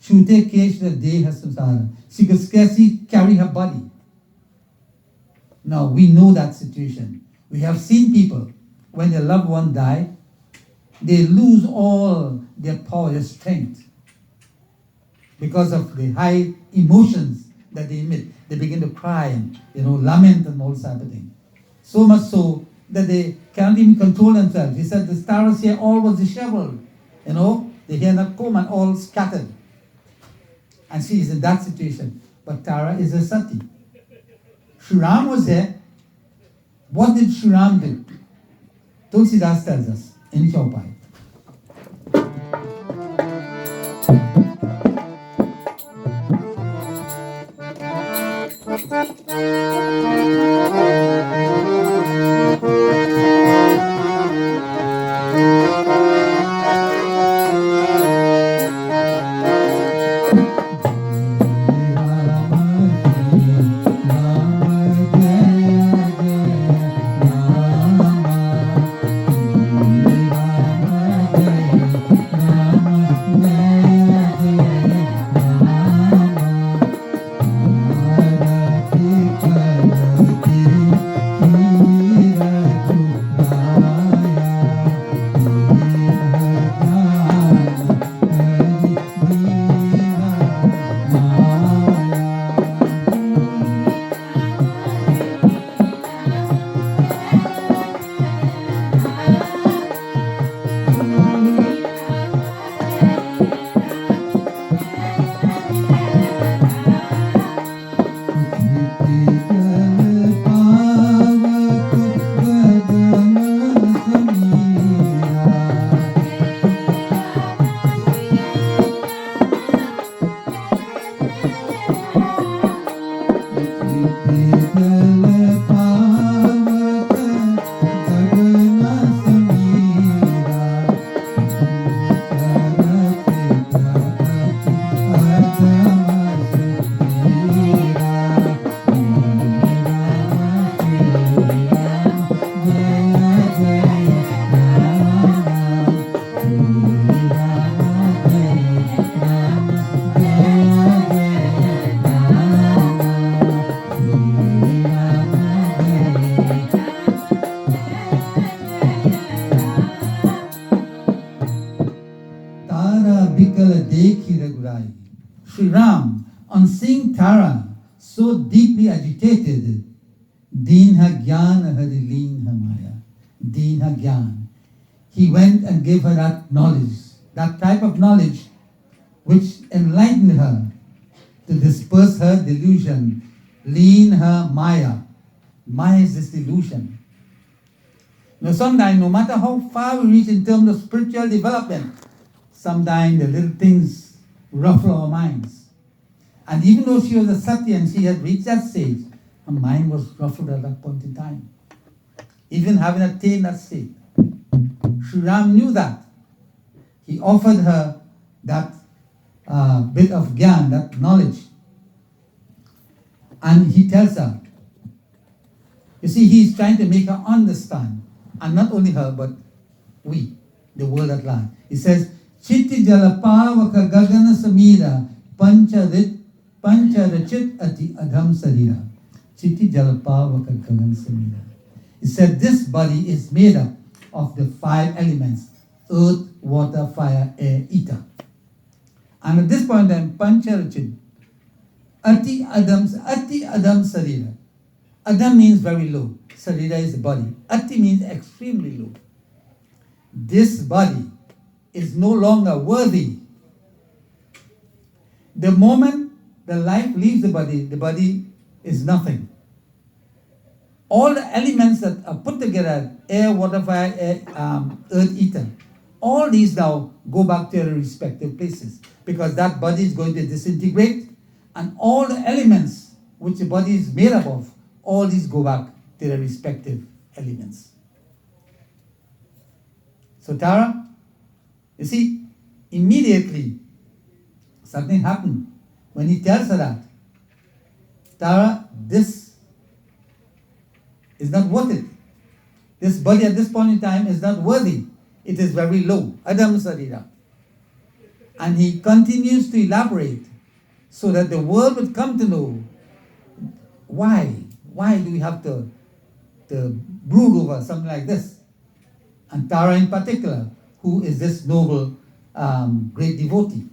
Chute kesh the deha samsara. She could scarcely carry her body. Now, we know that situation. We have seen people, when their loved one die, they lose all their power, their strength, because of the high emotions that they emit. They begin to cry and, lament and all this type of thing. So much so that they cannot even control themselves. He said the Tara's hair all was disheveled. The hair not comb and all scattered. And she is in that situation. But Tara is a sati. Sri Ram was there. What did Sri Ram do? Tulsidas tells us in Chaupai. Sri Ram, on seeing Tara so deeply agitated, Deen ha gyan hari leen ha maya. Deen ha gyan. He went and gave her that knowledge, that type of knowledge which enlightened her to disperse her delusion. Leen her maya. Maya is this delusion. Now sometimes, no matter how far we reach in terms of spiritual development, sometimes the little things ruffle our minds. And even though she was a sati and she had reached that stage, her mind was ruffled at that point in time. Even having attained that state. Sri Ram knew that. He offered her that bit of gyan, that knowledge. And he tells her, you see, he is trying to make her understand. And not only her, but we, the world at large. He says, Chitti jalapavaka gagana samira pancharachit ati adham sarira. Chitti jalapavaka gagana samira. He said this body is made up of the 5 elements: earth, water, fire, air, ether. And at this point in time, pancharachit, ati adam sarira. Adam means very low. Sarira is the body. Ati means extremely low. This body is no longer worthy. The moment the life leaves the body is nothing. All the elements that are put together, air, water, fire, earth, ether, all these now go back to their respective places, because that body is going to disintegrate, and all the elements which the body is made up of, all these go back to their respective elements. So Tara, you see, immediately something happened when he tells her that. Tara, this is not worth it. This body at this point in time is not worthy. It is very low. Adam Sarira. And he continues to elaborate so that the world would come to know why. Why do we have to brood over something like this? And Tara in particular, who is this noble, great devotee.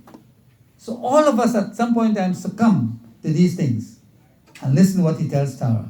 So all of us at some point in time succumb to these things. And listen to what he tells Tara.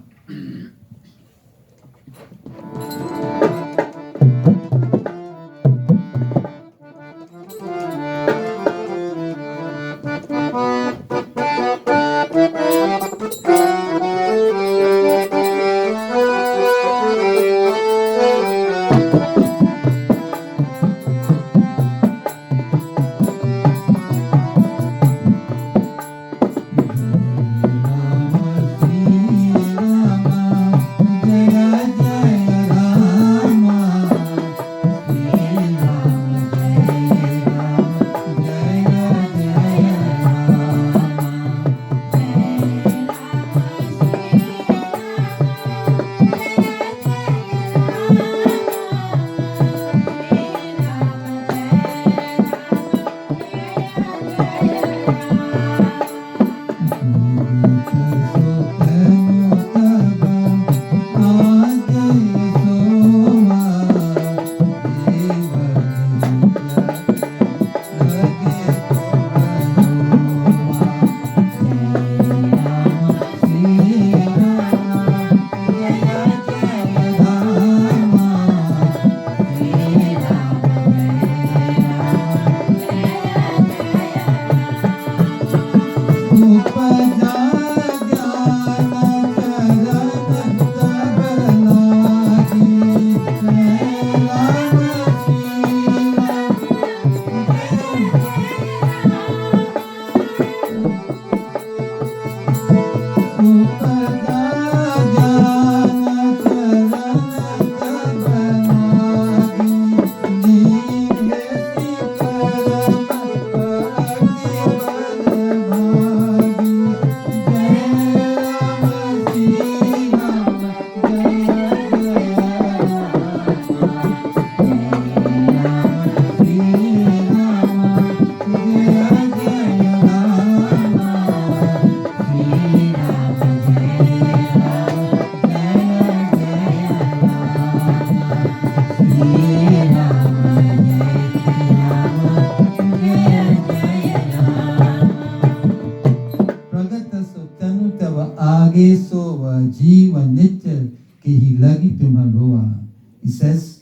He says,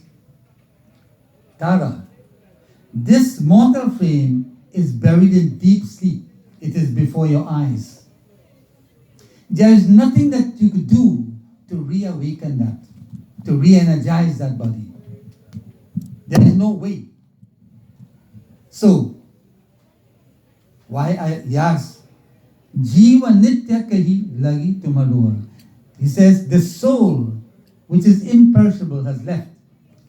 Tara, this mortal frame is buried in deep sleep. It is before your eyes. There is nothing that you could do to reawaken that, to re-energize that body. There is no way. So, he asks, Jiva nitya kahi lagi tumalua. He says, the soul, which is imperishable, has left.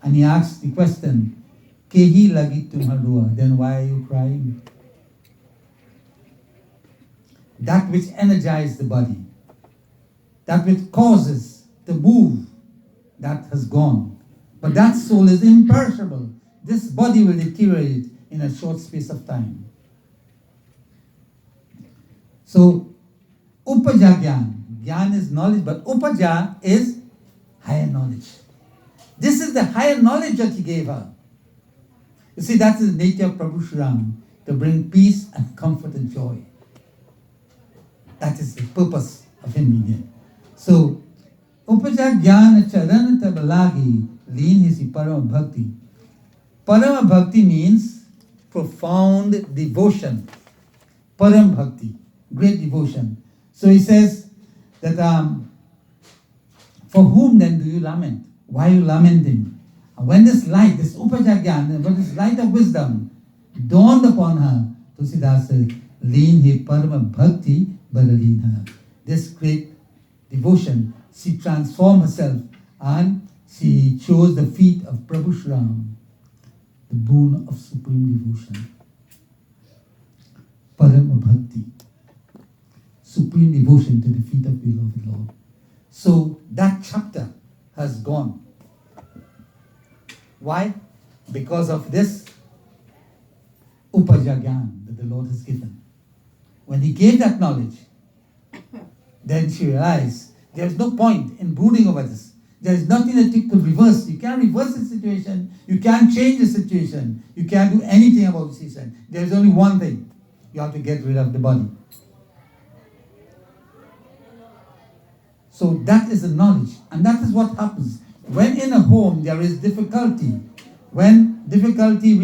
And he asks the question, Kehi lagi tumalua, then why are you crying? That which energizes the body, that which causes the move, that has gone. But that soul is imperishable. This body will deteriorate in a short space of time. So, upaja gyan. Gyan is knowledge, but upaja is higher knowledge. This is the higher knowledge that he gave her. You see, that is the nature of Prabhu Shri Ram, to bring peace and comfort and joy. That is the purpose of him being here. So, upaja gyan charana tabalagi, lean his parama bhakti. Parama bhakti means profound devotion. Param bhakti, great devotion. So he says that, for whom then do you lament? Why are you lamenting? And when this light, this upaja gyan, when this light of wisdom dawned upon her, Tulsidas said, lean he parama bhakti baralin her. This great devotion, she transformed herself and she chose the feet of Prabhu Shri Ram, the boon of supreme devotion. Parama bhakti, supreme devotion to the feet of the beloved Lord. So that chapter has gone. Why? Because of this Upaja Gyan that the Lord has given. When he gave that knowledge, then she realized there's no point in brooding over this. There's nothing that you could reverse. You can't reverse the situation. You can't change the situation. You can't do anything about the situation. There's only one thing. You have to get rid of the body. So that is the knowledge. And that is what happens. When in a home there is difficulty, when difficulty